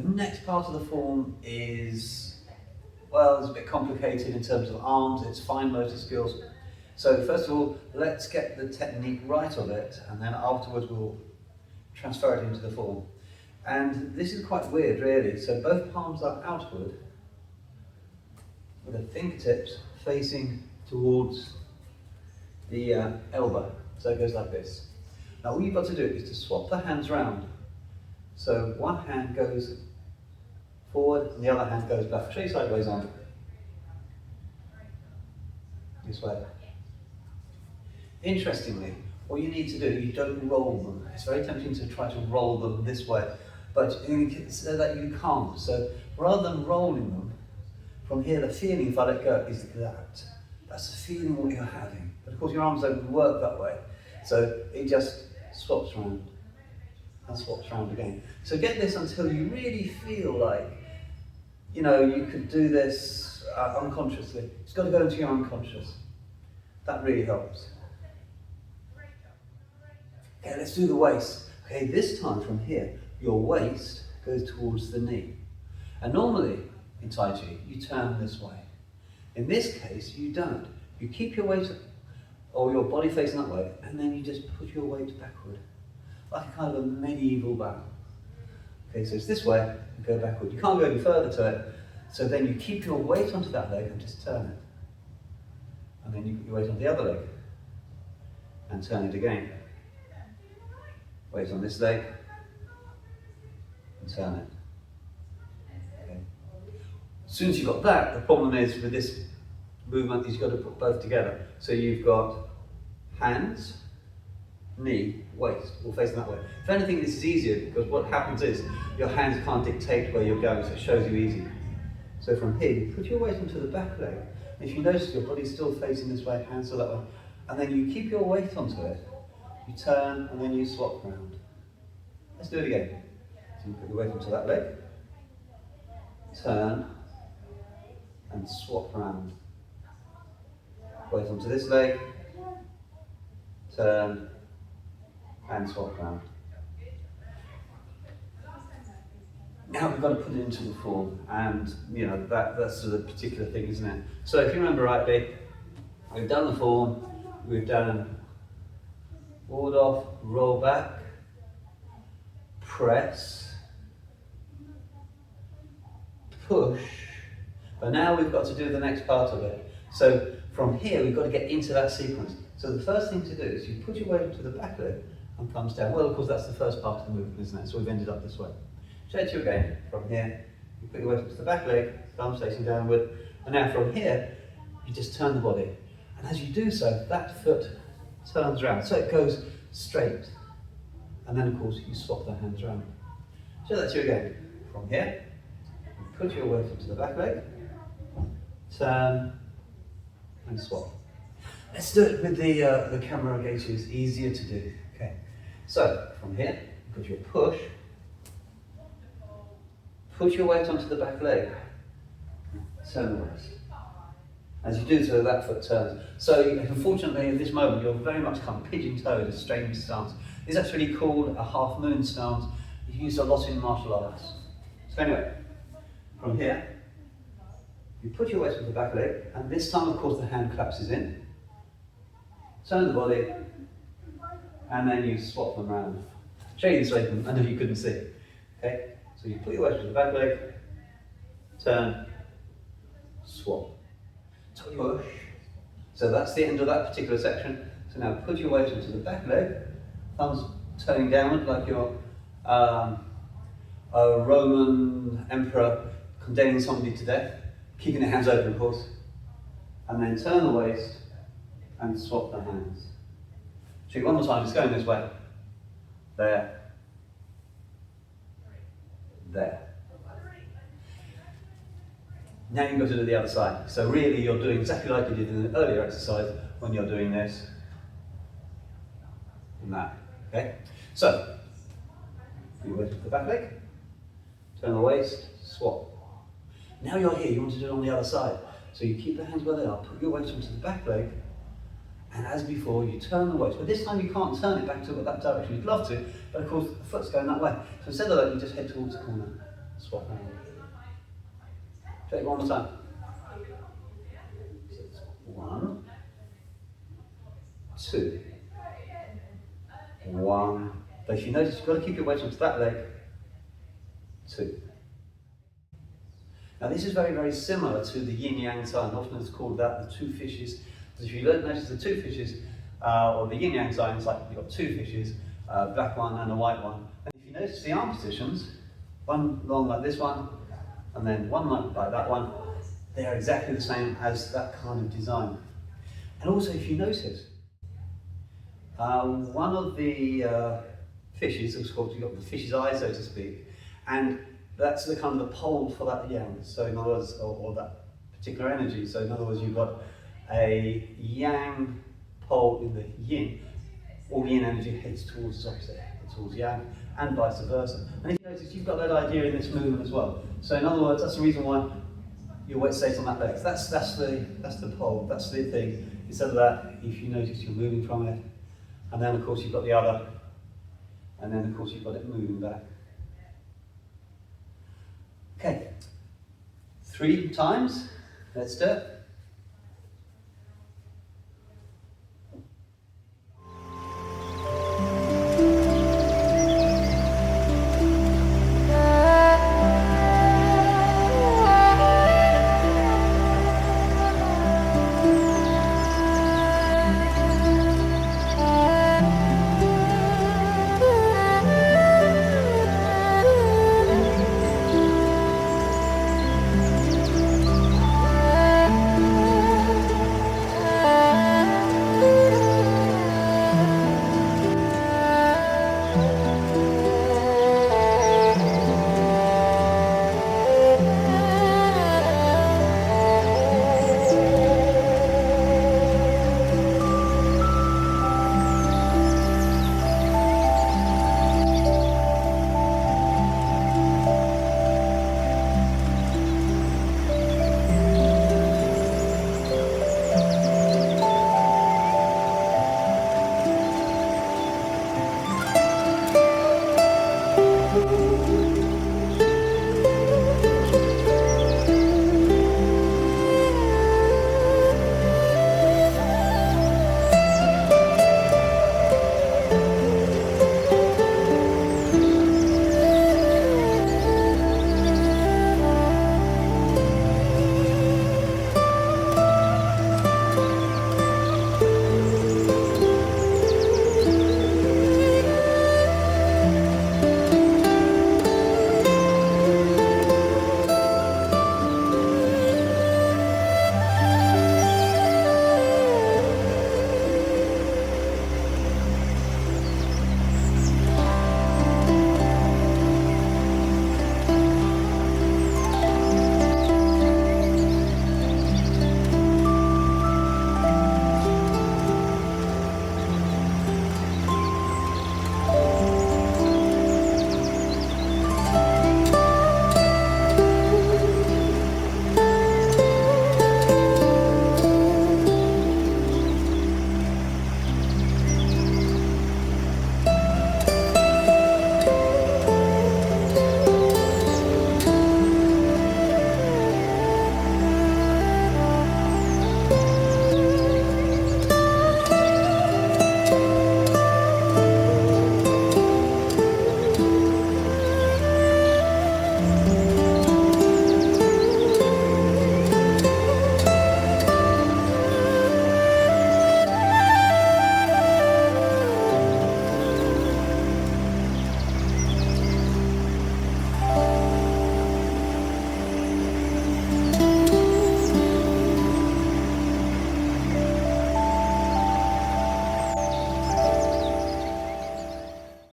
next part of the form is, well, it's a bit complicated in terms of arms, it's fine motor skills. So first of all, let's get the technique right of it, and then afterwards we'll transfer it into the form. And this is quite weird, really. So both palms are outward, with the fingertips facing towards the elbow. So it goes like this. Now all you've got to do is to swap the hands round. So one hand goes forward and the other hand goes back. I'll show you sideways on. This way. Interestingly, what you need to do, you don't roll them. It's very tempting to try to roll them this way, but so that you can't. So rather than rolling them, from here the feeling, if I let go, is that. That's the feeling what you're having. But of course your arms don't work that way. So it just swaps round and swaps round again. So get this until you really feel like, you know, you could do this unconsciously. It's got to go into your unconscious. That really helps. Okay, let's do the waist. Okay, this time from here, your waist goes towards the knee. And normally, in Tai Chi, you turn this way. In this case, you don't. You keep your weight, or your body facing that way, and then you just push your weight backward. Like a kind of a medieval bow. Okay, so it's this way, and go backward. You can't go any further to it, so then you keep your weight onto that leg and just turn it. And then you put your weight on the other leg, and turn it again. Weight on this leg, and turn it. Okay. As soon as you've got that, the problem is with this movement is you've got to put both together. So you've got hands, knee, waist, all facing that way. If anything, this is easier because what happens is your hands can't dictate where you're going, so it shows you easy. So from here, you put your weight onto the back leg. If you notice your body's still facing this way, hands are that way, and then you keep your weight onto it. You turn and then you swap round. Let's do it again. So you put your weight onto that leg, turn and swap round. Weight onto this leg, turn and swap round. Now we've got to put it into the form, and you know that's the particular thing, isn't it? So if you remember rightly, we've done the form, we've done ward off, roll back, press, push, but now we've got to do the next part of it. So from here we've got to get into that sequence. So the first thing to do is you put your weight onto the back leg and thumbs down. Well, of course that's the first part of the movement, isn't it? So we've ended up this way. Show it to you again. From here, you put your weight onto the back leg, thumbs facing downward, and now from here, you just turn the body. And as you do so, that foot turns around, so it goes straight. And then of course you swap the hands around. Show that to you again. From here, you put your weight onto the back leg, turn and swap. Let's do it with the camera gauges, easier to do. Okay. So from here, you put your push, put your weight onto the back leg, turn the waist. As you do so, that foot turns. So unfortunately, at this moment, you're very much kind of pigeon-toed, a strange stance. It's actually called a half-moon stance. It's used a lot in martial arts. So anyway, from here, you put your weight on the back leg, and this time, of course, the hand collapses in. Turn the body, and then you swap them around. I'll show you this way, I know you couldn't see. Okay, so you put your weight on the back leg, turn, swap. Push. So that's the end of that particular section. So now put your weight onto the back leg, thumbs turning downward like you're a Roman emperor condemning somebody to death, keeping the hands open of course, and then turn the waist and swap the hands. So one more time, it's going this way. There. There. Now you've got to do the other side. So really you're doing exactly like you did in the earlier exercise when you're doing this and that. Okay? So, put your weight to the back leg, turn the waist, swap. Now you're here, you want to do it on the other side. So you keep the hands where they are, put your weight onto the back leg, and as before, you turn the waist. But this time you can't turn it back to that direction. You'd love to, but of course the foot's going that way. So instead of that, you just head towards the corner. swap around. Check it one more time. 1, 2, 1. But if you notice, you've got to keep your weight onto that leg. 2. Now this is very, very similar to the yin-yang sign. Often it's called that the two fishes. Because if you don't notice the two fishes, or the yin-yang sign, it's like you've got two fishes, a black one and a white one. And if you notice the arm positions, one long like this one, and then one like that one, they are exactly the same as that kind of design. And also if you notice, one of the fishes, of course, you've got the fish's eye, so to speak, and that's the kind of the pole for that yang. So in other words, or that particular energy. So in other words, you've got a yang pole in the yin. All yin energy heads towards its opposite, heads towards yang, and vice versa. And if you notice, you've got that idea in this movement as well. So in other words, that's the reason why your weight stays on that leg. So that's the pole. That's the thing. Instead of that, if you notice, you're moving from it, and then of course you've got the other, and then of course you've got it moving back. Okay, 3 times. Let's do it.